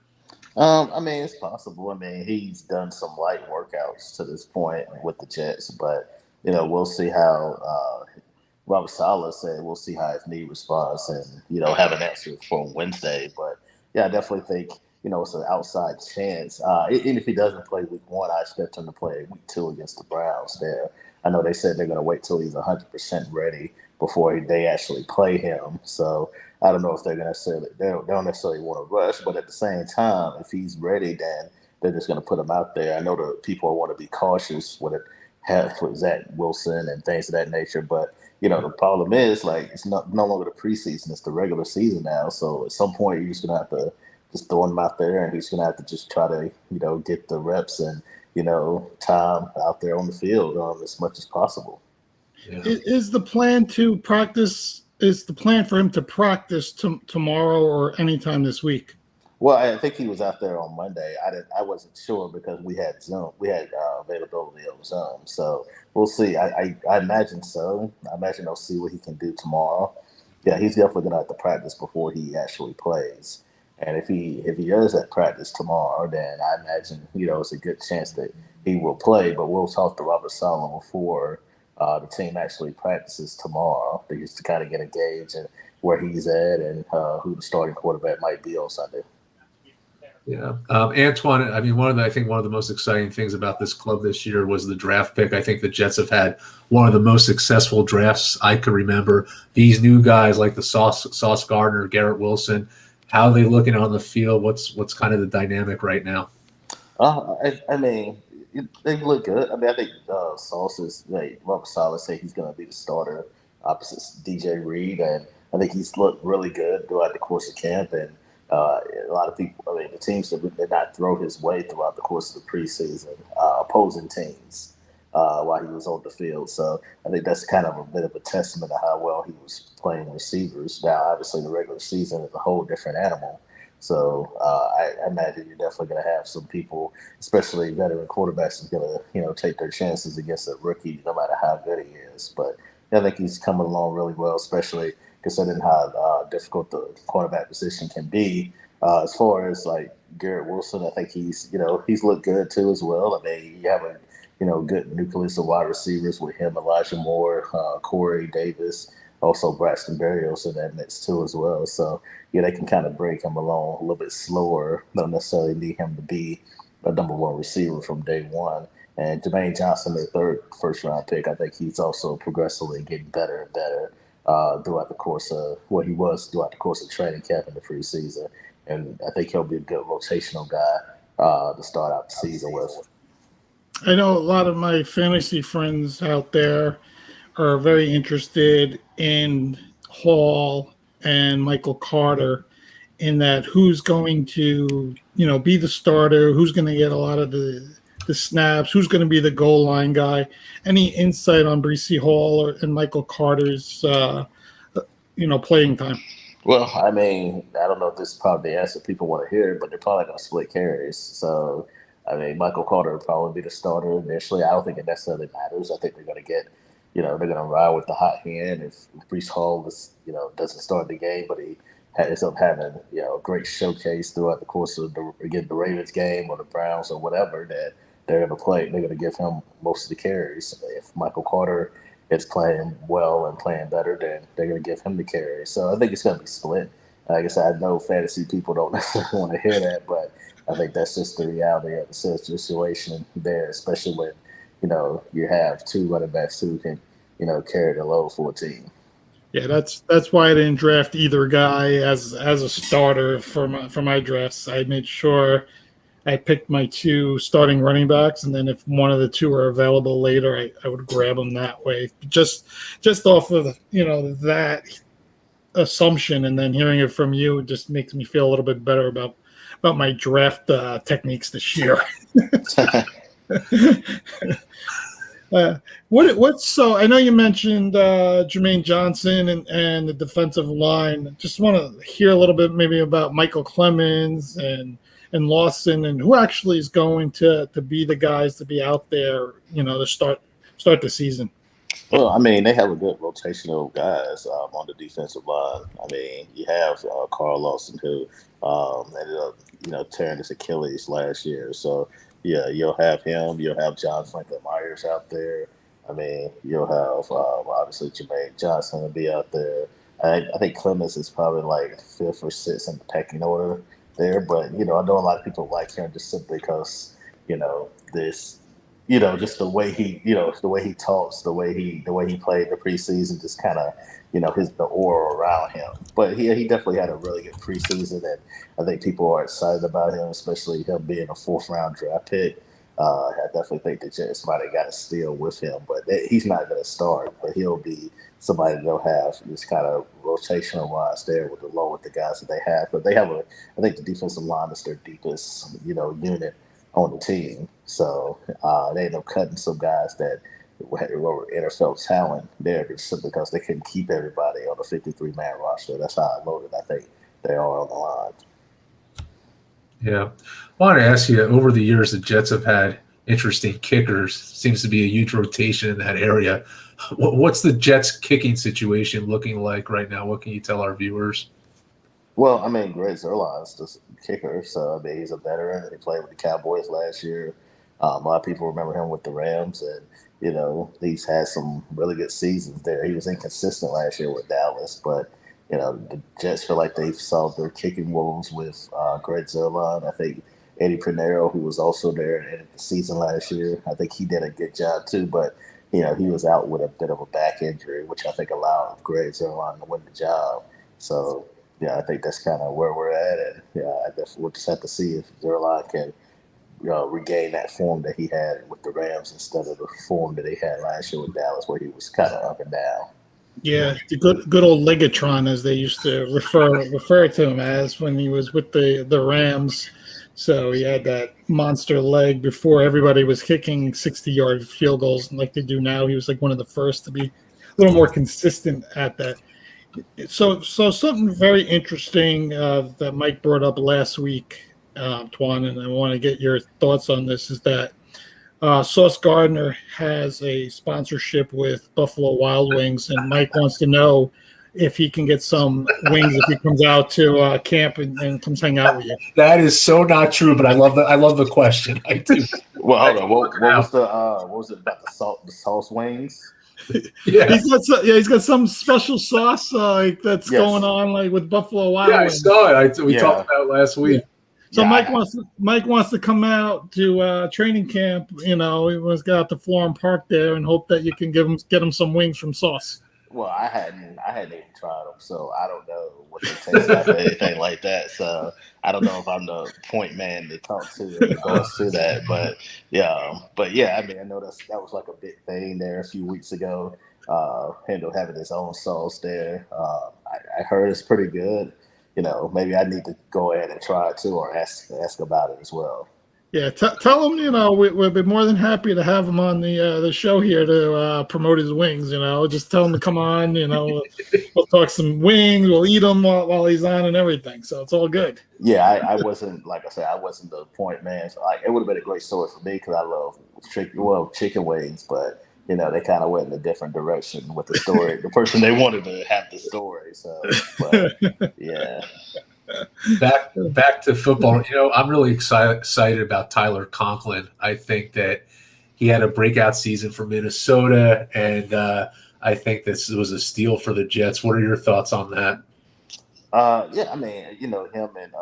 I mean, it's possible. I mean, he's done some light workouts to this point with the Jets, but we'll see how Robert Saleh said. We'll see how his knee responds, and have an answer for Wednesday. But yeah, I definitely think it's an outside chance. Even if he doesn't play week 1, I expect him to play week 2 against the Browns. There, I know they said they're going to wait till he's 100% ready before they actually play him. So I don't know if they don't necessarily want to rush, but at the same time, if he's ready, then they're just going to put him out there. I know the people want to be cautious with Zach Wilson and things of that nature, but the problem is it's no longer the preseason; it's the regular season now. So at some point, you're just going to have to just throw him out there, and he's going to have to just try to get the reps and time out there on the field as much as possible. Yeah. Is the plan to practice? Is the plan for him to practice tomorrow or anytime this week? Well, I think he was out there on Monday. I wasn't sure because we had Zoom. We had availability on Zoom, so we'll see. I imagine so. I imagine they'll see what he can do tomorrow. Yeah, he's definitely gonna have to practice before he actually plays. And if he does that practice tomorrow, then I imagine it's a good chance that he will play. But we'll talk to Robert Saleh before the team actually practices tomorrow, just to kind of get a gauge and where he's at and who the starting quarterback might be on Sunday. Yeah, Antwan. I mean, I think one of the most exciting things about this club this year was the draft pick. I think the Jets have had one of the most successful drafts I can remember. These new guys like the Sauce Gardner, Garrett Wilson. How are they looking on the field? What's kind of the dynamic right now? I mean, they look good. I mean, I think Sauce is Robert Saleh say he's going to be the starter opposite DJ Reed, and I think he's looked really good throughout the course of camp. And a lot of people, I mean, the teams that did not throw his way throughout the course of the preseason, opposing teams, while he was on the field. So I think that's kind of a bit of a testament to how well he was playing receivers. Now, obviously, the regular season is a whole different animal. So I imagine you're definitely going to have some people, especially veteran quarterbacks, is going to take their chances against a rookie, no matter how good he is. But I think he's coming along really well, especially considering how difficult the quarterback position can be. As far as Garrett Wilson, I think he's looked good too as well. I mean, you have a good nucleus of wide receivers with him, Elijah Moore, Corey Davis, also Braxton Berrios in that mix too as well. So yeah, they can kind of break him along a little bit slower. Don't necessarily need him to be a number 1 receiver from day one. And Jermaine Johnson, their third first-round pick, I think he's also progressively getting better and better throughout the course of what he was throughout the course of training camp in the preseason. And I think he'll be a good rotational guy to start out the season with. I know a lot of my fantasy friends out there are very interested in Hall and Michael Carter, in that who's going to be the starter, who's going to get a lot of the snaps, who's going to be the goal line guy. Any insight on Breece Hall and Michael Carter's playing time? Well, I mean, I don't know if this is probably the answer people want to hear, but they're probably going to split carries. So I mean, Michael Carter would probably be the starter initially. I don't think it necessarily matters. I think they're going to get, they're going to ride with the hot hand. If Breece Hall is, doesn't start the game, but he ends up having, a great showcase throughout the course of the Ravens game or the Browns or whatever, that they're going to play. They're going to give him most of the carries. If Michael Carter is playing well and playing better, then they're going to give him the carry. So I think it's going to be split. Like I said, I know fantasy people don't necessarily want to hear that, but I think that's just the reality of the situation there, especially when, you have 2 running backs who can, carry the load for a team. Yeah, that's why I didn't draft either guy as a starter for my drafts. I made sure I picked my 2 starting running backs, and then if one of the 2 are available later, I would grab them that way. Just off of that assumption, and then hearing it from you just makes me feel a little bit better about my draft techniques this year. What's so? I know you mentioned Jermaine Johnson and the defensive line. Just want to hear a little bit maybe about Michael Clemens and Lawson, and who actually is going to be the guys to be out there, to start the season. Well, I mean, they have a good rotational guys on the defensive line. I mean, you have Carl Lawson, who ended up, tearing his Achilles last year. So, yeah, you'll have him. You'll have John Franklin Myers out there. I mean, you'll have obviously Jermaine Johnson will be out there. I think Clemens is probably like fifth or sixth in the pecking order there. But, I know a lot of people like him just simply because, this – just the way he, the way he talks, the way he played the preseason, just kind of, the aura around him. But he definitely had a really good preseason, and I think people are excited about him, especially him being a 4th round draft pick. I definitely think the Jets might have got a steal with him, but he's not going to start. But he'll be somebody they'll have this kind of rotational wise there with the guys that they have. But they have I think the defensive line is their deepest, unit on the team. So they ended up cutting some guys that were NFL talent there just because they couldn't keep everybody on the 53-man roster. That's how loaded I think they are on the line. Yeah. I wanted to ask you, over the years, the Jets have had interesting kickers. Seems to be a huge rotation in that area. What's the Jets kicking situation looking like right now? What can you tell our viewers? Well, I mean, Greg Zuerlein's the kicker, so I mean, he's a veteran. He played with the Cowboys last year. A lot of people remember him with the Rams, and he's had some really good seasons there. He was inconsistent last year with Dallas, but the Jets feel like they've solved their kicking woes with Greg Zuerlein. I think Eddie Pinero, who was also there in the season last year, I think he did a good job too, but he was out with a bit of a back injury, which I think allowed Greg Zuerlein to win the job. So. Yeah, I think that's kind of where we're at, and I guess we'll just have to see if Zuerlein can, regain that form that he had with the Rams instead of the form that he had last year with Dallas, where he was kind of up and down. Yeah, the good old Legatron, as they used to refer to him as when he was with the Rams. So he had that monster leg before everybody was kicking 60-yard field goals like they do now. He was like one of the first to be a little more consistent at that. So something very interesting that Mike brought up last week, Twan, and I want to get your thoughts on this, is that Sauce Gardner has a sponsorship with Buffalo Wild Wings, and Mike wants to know if he can get some wings if he comes out to camp and comes hang out with you. That is so not true, but I love the question. I do. Well, hold on. What was it about the sauce wings? Yeah, he's got some special sauce that's going on with Buffalo Wild Wings. I saw it. We talked about it last week. So Mike wants to come out to training camp. He wants to go out to Florham Park there and hope that you can get him some wings from Sauce. Well, I hadn't even tried them, so I don't know what they taste like or anything like that. So I don't know if I'm the point man to talk to in regards to that. But I mean, I know that was like a big thing there a few weeks ago. Hendel having his own sauce there. I heard it's pretty good. Maybe I need to go ahead and try it too, or ask about it as well. Yeah, tell him, we'll be more than happy to have him on the show here to promote his wings, Just tell him to come on, we'll talk some wings, we'll eat them while he's on and everything. So it's all good. Yeah, I wasn't, like I said, I wasn't the point man. So it would have been a great story for me because I love chicken wings, but, they kind of went in a different direction with the story, the person they wanted to have the story. So, but, yeah. Back to football. I'm really excited about Tyler Conklin. I think that he had a breakout season for Minnesota, and I think this was a steal for the Jets. What are your thoughts on that? Yeah, I mean, him and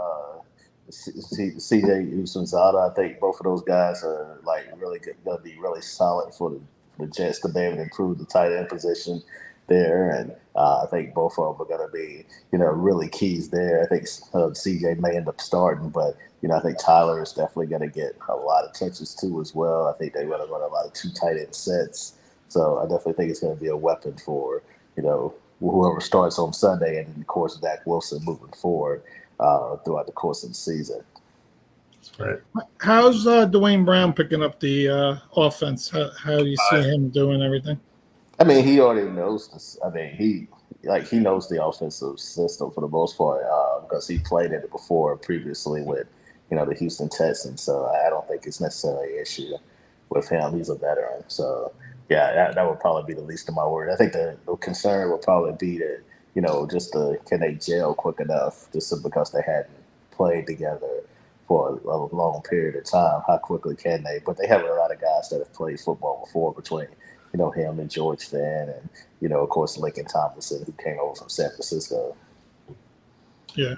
CJ Uzomah, I think both of those guys are really good, going to be really solid for the Jets to be able to improve the tight end position there, and I think both of them are going to be, really keys there. I think CJ may end up starting, but I think Tyler is definitely going to get a lot of touches too as well. I think they're going to run a lot of 2 tight end sets, so I definitely think it's going to be a weapon for whoever starts on Sunday, and of course Zach Wilson moving forward throughout the course of the season. Right. How's Dwayne Brown picking up the offense? How do you see him doing everything? I mean, he already knows this. I mean, he knows the offensive system for the most part because he played in it before previously with the Houston Texans. So I don't think it's necessarily an issue with him. He's a veteran. So yeah, that would probably be the least of my worries. I think the concern would probably be that can they gel quick enough just because they hadn't played together for a long period of time. How quickly can they? But they have a lot of guys that have played football before between him and George Fenn and, of course, Lincoln Tomlinson, who came over from San Francisco. Yeah.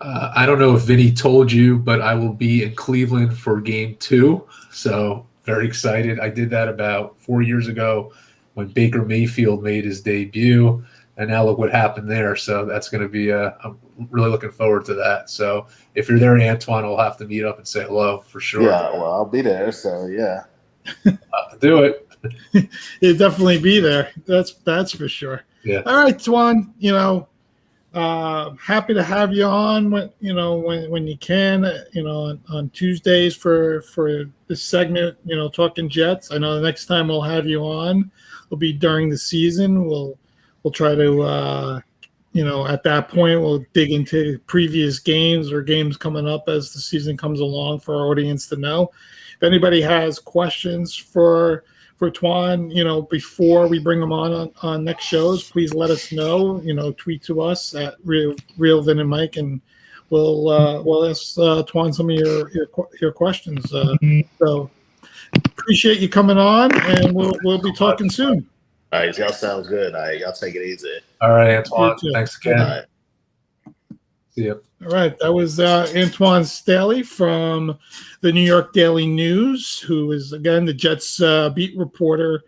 I don't know if Vinny told you, but I will be in Cleveland for game 2. So very excited. I did that about 4 years ago when Baker Mayfield made his debut. And now look what happened there. So that's going to be I'm really looking forward to that. So if you're there, Antwan, we'll have to meet up and say hello for sure. Yeah, well, I'll be there. So, yeah. Do it. You'll definitely be there. That's for sure. Yeah. All right, Twan. Happy to have you on when you can. On Tuesdays for this segment. Talking Jets. I know the next time we'll have you on will be during the season. We'll try to at that point we'll dig into previous games or games coming up as the season comes along for our audience to know. If anybody has questions for Twan, before we bring them on next shows, please let us know. Tweet to us at Real Vin and Mike, and we'll ask Twan some of your questions. So appreciate you coming on, and we'll be talking soon. All right, y'all sounds good. All right, y'all take it easy. All right, Antwan. Thanks again. All right. See you. All right, that was Antwan Staley from the New York Daily News, who is, again, the Jets beat reporter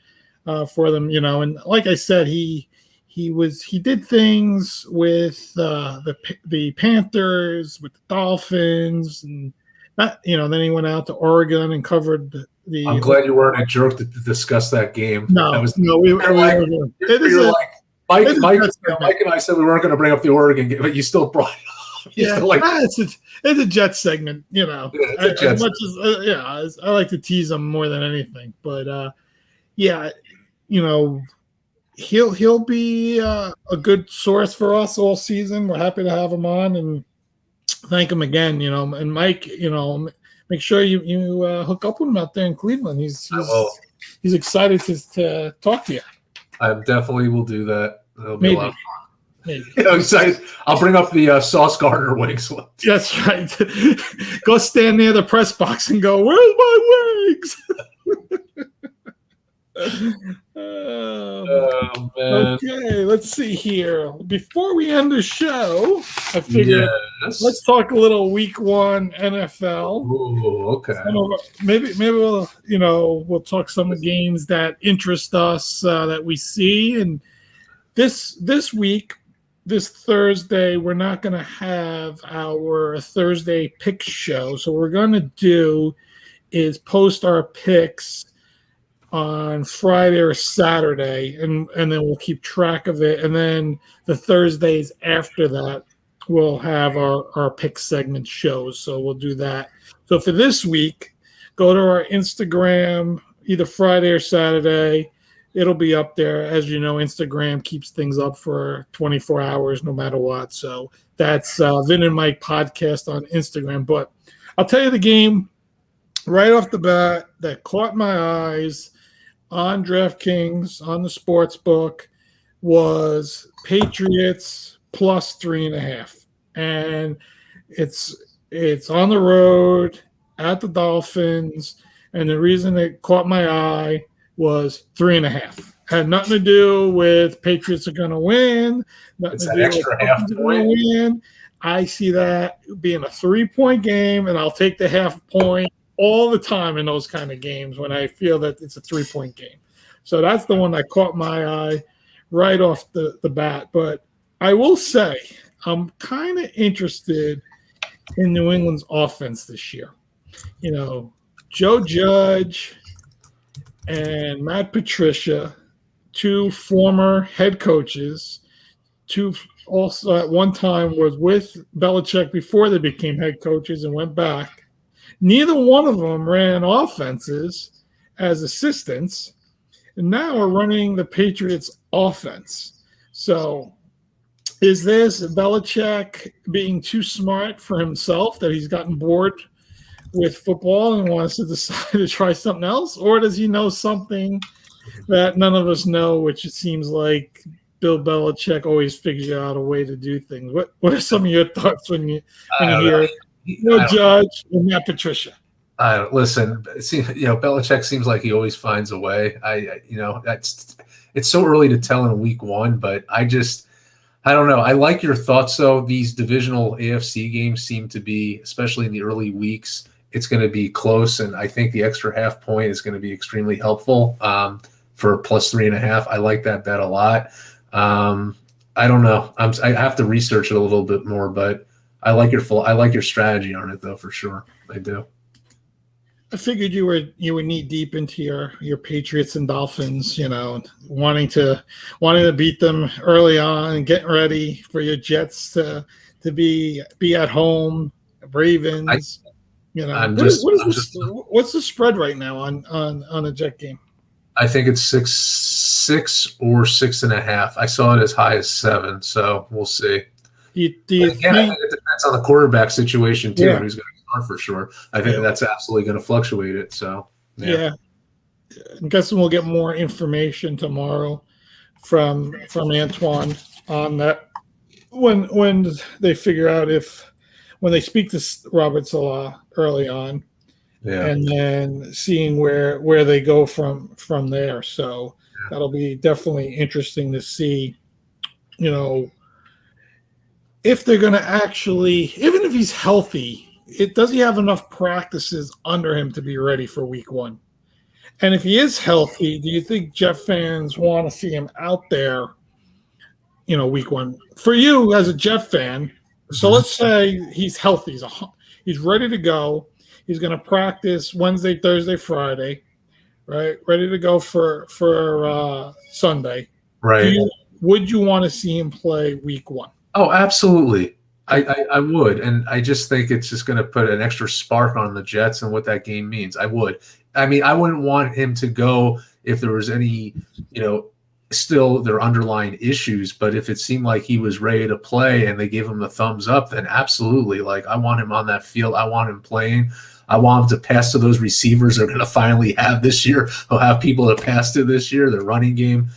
for them. And like I said, he did things with the Panthers, with the Dolphins, and then he went out to Oregon and covered the. I'm glad you weren't a jerk to discuss that game. No, Mike and I said we weren't going to bring up the Oregon game, but you still brought it up. It's a Jet segment, Yeah, it's a Jet as much as I like to tease him more than anything, but he'll be a good source for us all season. We're happy to have him on and thank him again. And Mike, make sure you hook up with him out there in Cleveland. He's excited to talk to you. I definitely will do that. It'll be Maybe. a lot of fun. Excited. I'll bring up the Sauce Gardner wings. That's right. Go stand near the press box and go, "Where's my wings?" Oh, man. Okay, let's see here. Before we end the show, I figured let's talk a little Week 1 NFL. Ooh, okay. Maybe we'll talk some of the games that interest us that we see. And this week, this Thursday, we're not going to have our Thursday pick show. So what we're going to do is post our picks on Friday or Saturday, and then we'll keep track of it. And then the Thursdays after that, we'll have our pick segment shows. So we'll do that. So for this week, go to our Instagram, either Friday or Saturday. It'll be up there. As you know, Instagram keeps things up for 24 hours no matter what. So that's Vin and Mike Podcast on Instagram. But I'll tell you the game right off the bat that caught my eyes on DraftKings, on the sports book, was Patriots plus 3.5. And it's on the road at the Dolphins. And the reason it caught my eye was 3.5. Had nothing to do with Patriots are going to win. It's an extra half point. Win. I see that being a 3-point game, and I'll take the half point all the time in those kind of games when I feel that it's a 3-point game. So that's the one that caught my eye right off the bat. But I will say I'm kind of interested in New England's offense this year. Joe Judge and Matt Patricia, two former head coaches, two also at one time was with Belichick before they became head coaches and went back. Neither one of them ran offenses as assistants, and now are running the Patriots offense. So is this Belichick being too smart for himself that he's gotten bored with football and wants to decide to try something else? Or does he know something that none of us know, which it seems like Bill Belichick always figures out a way to do things? What are some of your thoughts when you hear no Judge and not Patricia? Listen. See, Belichick seems like he always finds a way. It's so early to tell in week one, but I don't know. I like your thoughts though. These divisional AFC games seem to be, especially in the early weeks, it's going to be close, and I think the extra half point is going to be extremely helpful for plus 3.5. I like that bet a lot. I don't know. I have to research it a little bit more, but I like your strategy on it though, for sure. I do. I figured you were knee deep into your Patriots and Dolphins, wanting to beat them early on and getting ready for your Jets to be at home. Ravens, what's the spread right now on a Jet game? I think it's 6 or 6.5. I saw it as high as 7, so we'll see. I think it depends on the quarterback situation too, and who's going to start for sure. I think that's absolutely going to fluctuate it. So yeah. I'm guessing we'll get more information tomorrow from Antwan on that when they figure out when they speak to Robert Salah early on, and then seeing where they go from there. So that'll be definitely interesting to see, if they're going to actually, even if he's healthy, does he have enough practices under him to be ready for week one? And if he is healthy, do you think Jet fans want to see him out there, week one? For you as a Jet fan, so let's say he's healthy. He's ready to go. He's going to practice Wednesday, Thursday, Friday, right? Ready to go for Sunday. Right. Would you want to see him play week one? Oh, absolutely. I would. And I just think it's just going to put an extra spark on the Jets and what that game means. I would. I mean, I wouldn't want him to go if there was any, still their underlying issues. But if it seemed like he was ready to play and they gave him the thumbs up, then absolutely. Like, I want him on that field. I want him playing. I want him to pass to those receivers they're going to finally have this year. He'll have people to pass to this year, the running game.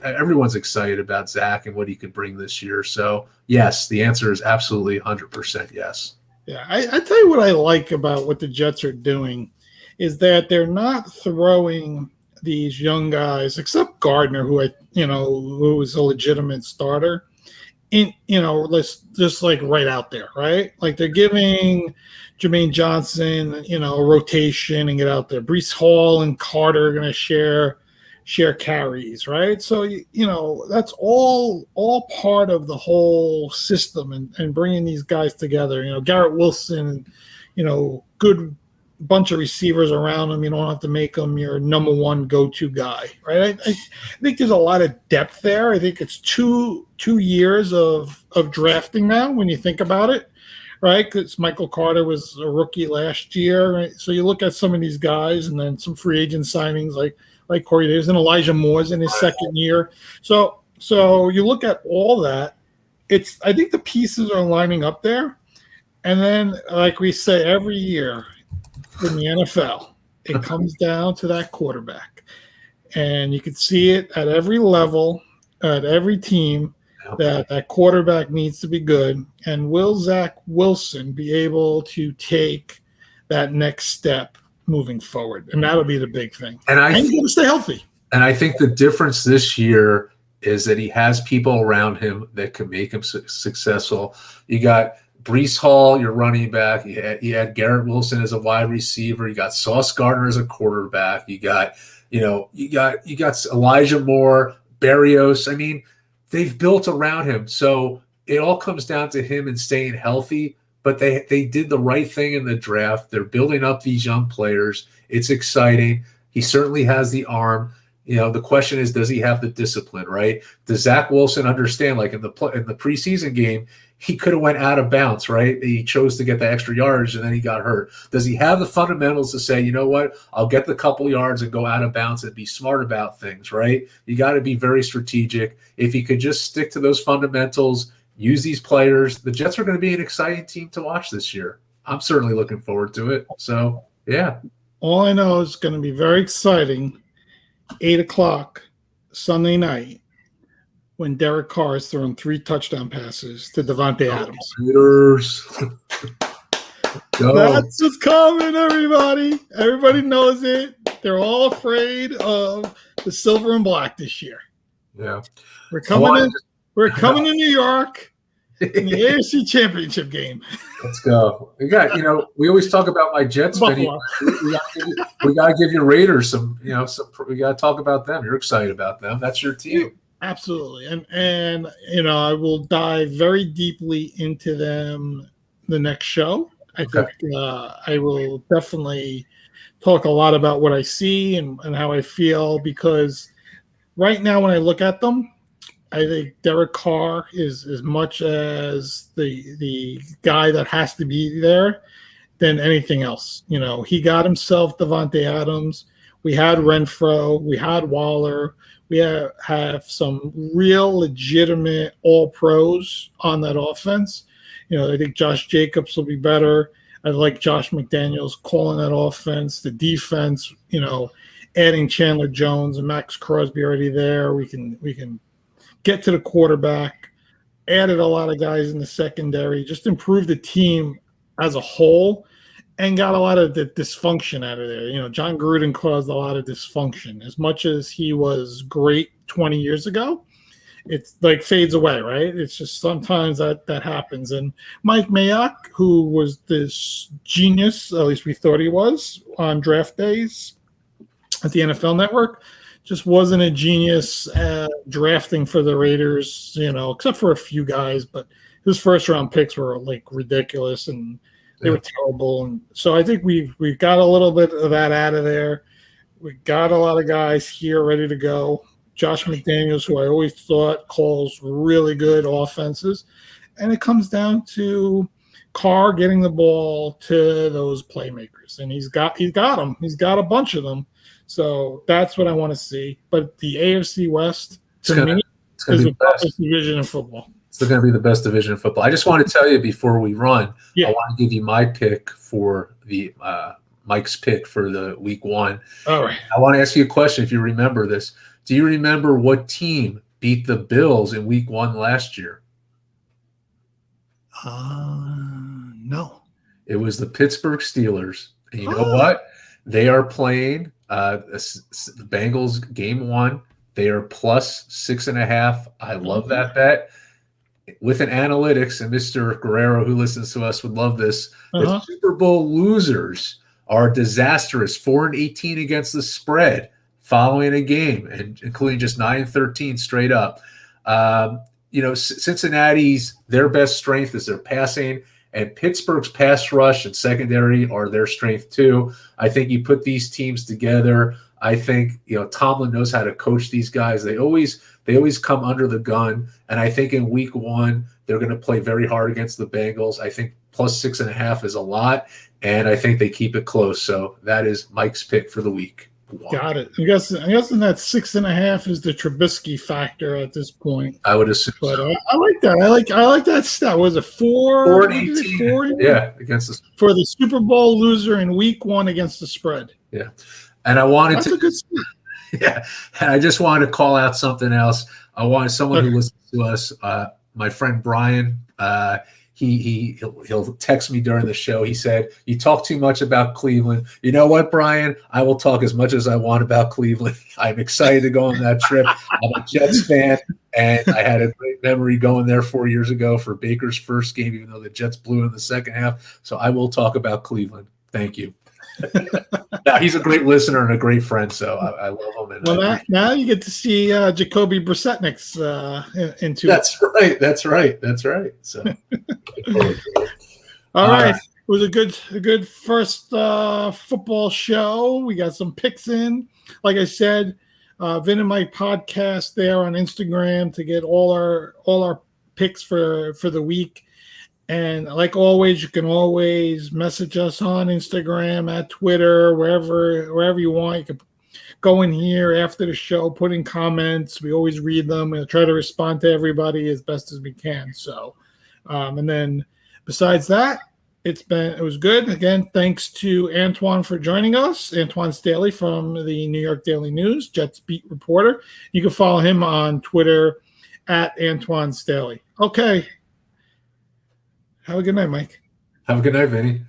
Everyone's excited about Zach and what he could bring this year. So, yes, the answer is absolutely 100% yes. Yeah, I tell you what I like about what the Jets are doing is that they're not throwing these young guys, except Gardner, who is a legitimate starter, let's just like right out there, right? Like they're giving Jermaine Johnson, a rotation and get out there. Breece Hall and Carter are going to share carries, right? So that's all part of the whole system and bringing these guys together. Garrett Wilson, good bunch of receivers around him. You don't have to make him your number one go-to guy, right? I think there's a lot of depth there. I think it's two years of drafting now when you think about it, right? Because Michael Carter was a rookie last year, right? So you look at some of these guys and then some free agent signings like Corey Davis and Elijah Moore's in his second year. So you look at all that. I think the pieces are lining up there. And then, like we say every year in the NFL, it comes down to that quarterback. And you can see it at every level, at every team, that quarterback needs to be good. And will Zach Wilson be able to take that next step moving forward? And that'll be the big thing. And he's going to stay healthy. And I think the difference this year is that he has people around him that can make him successful. You got Breece Hall, your running back. You had Garrett Wilson as a wide receiver. You got Sauce Gardner as a quarterback. You got Elijah Moore, Berrios. I mean, they've built around him. So it all comes down to him and staying healthy. But they did the right thing in the draft. They're building up these young players. It's exciting. He certainly has the arm. The question is, does he have the discipline, right? Does Zach Wilson understand, like in the preseason game, he could have went out of bounds, right? He chose to get the extra yards and then he got hurt. Does he have the fundamentals to say, you know what, I'll get the couple yards and go out of bounds and be smart about things, right? You got to be very strategic. If he could just stick to those fundamentals, use these players, the Jets are going to be an exciting team to watch this year. I'm certainly looking forward to it. So, yeah. All I know is going to be very exciting, 8 o'clock Sunday night, when Derek Carr is throwing 3 touchdown passes to Devontae Adams. That's what's coming, everybody. Everybody knows it. They're all afraid of the silver and black this year. Yeah. We're coming to New York in the AFC Championship game. Let's go. We got, we always talk about my Jets. We got to give you Raiders some, we got to talk about them. You're excited about them. That's your team. Absolutely. And I will dive very deeply into them the next show. I think I will definitely talk a lot about what I see and how I feel, because right now when I look at them, I think Derek Carr is as much as the guy that has to be there than anything else. He got himself Devontae Adams. We had Renfro. We had Waller. We have some real legitimate all-pros on that offense. I think Josh Jacobs will be better. I like Josh McDaniels calling that offense. The defense, adding Chandler Jones and Max Crosby already there. We can get to the quarterback. Added a lot of guys in the secondary. Just improved the team as a whole. And got a lot of the dysfunction out of there. John Gruden caused a lot of dysfunction. As much as he was great 20 years ago, it's like fades away, right? It's just sometimes that happens. And Mike Mayock, who was this genius, at least we thought he was, on draft days at the NFL Network, just wasn't a genius at drafting for the Raiders, except for a few guys. But his first-round picks were, like, ridiculous, and they were terrible. And so I think we've got a little bit of that out of there. We got a lot of guys here ready to go. Josh McDaniels, who I always thought calls really good offenses. And it comes down to Carr getting the ball to those playmakers. And he's got them. He's got a bunch of them. So that's what I want to see. But the AFC West, to me, is the toughest division in football. It's going to be the best division in football. I just want to tell you before we run, I want to give you my pick for the Mike's pick for the week 1. All right. I want to ask you a question if you remember this. Do you remember what team beat the Bills in week 1 last year? No. It was the Pittsburgh Steelers. And you know what? They are playing the Bengals game 1. They are plus 6.5. I love that bet. With an analytics, and Mr. Guerrero, who listens to us, would love this. The Super Bowl losers are disastrous, 4-18 against the spread following a game, and including just 9-13 straight up. Cincinnati's their best strength is their passing, and Pittsburgh's pass rush and secondary are their strength too. I think you put these teams together. I think Tomlin knows how to coach these guys. They always come under the gun, and I think in week 1 they're going to play very hard against the Bengals. I think plus 6.5 is a lot, and I think they keep it close. So that is Mike's pick for the week. Got it. I'm guessing that 6.5 is the Trubisky factor at this point. I would assume, but so. I like that. I like that stat. Was it 4-18? Yeah, against for the Super Bowl loser in week 1 against the spread. Yeah. And I wanted That's to, a good speed. Yeah, and I just wanted to call out something else. I wanted someone who listens to us, my friend Brian. He'll text me during the show. He said, "You talk too much about Cleveland." You know what, Brian? I will talk as much as I want about Cleveland. I'm excited to go on that trip. I'm a Jets fan, and I had a great memory going there 4 years ago for Baker's first game, even though the Jets blew in the second half. So I will talk about Cleveland. Thank you. Now, he's a great listener and a great friend, so I love him. And now you get to see Jacoby Brissett next into That's right. So, all right. It was a good first football show. We got some picks in. Like I said, Vin and Mike podcast there on Instagram to get all our picks for the week. And like always, you can always message us on Instagram, at Twitter, wherever you want. You can go in here after the show, put in comments. We always read them and try to respond to everybody as best as we can. So, and then besides that, it was good. Again, thanks to Antwan for joining us. Antwan Staley from the New York Daily News, Jets beat reporter. You can follow him on Twitter at Antwan Staley. Okay. Have a good night, Mike. Have a good night, Vinny.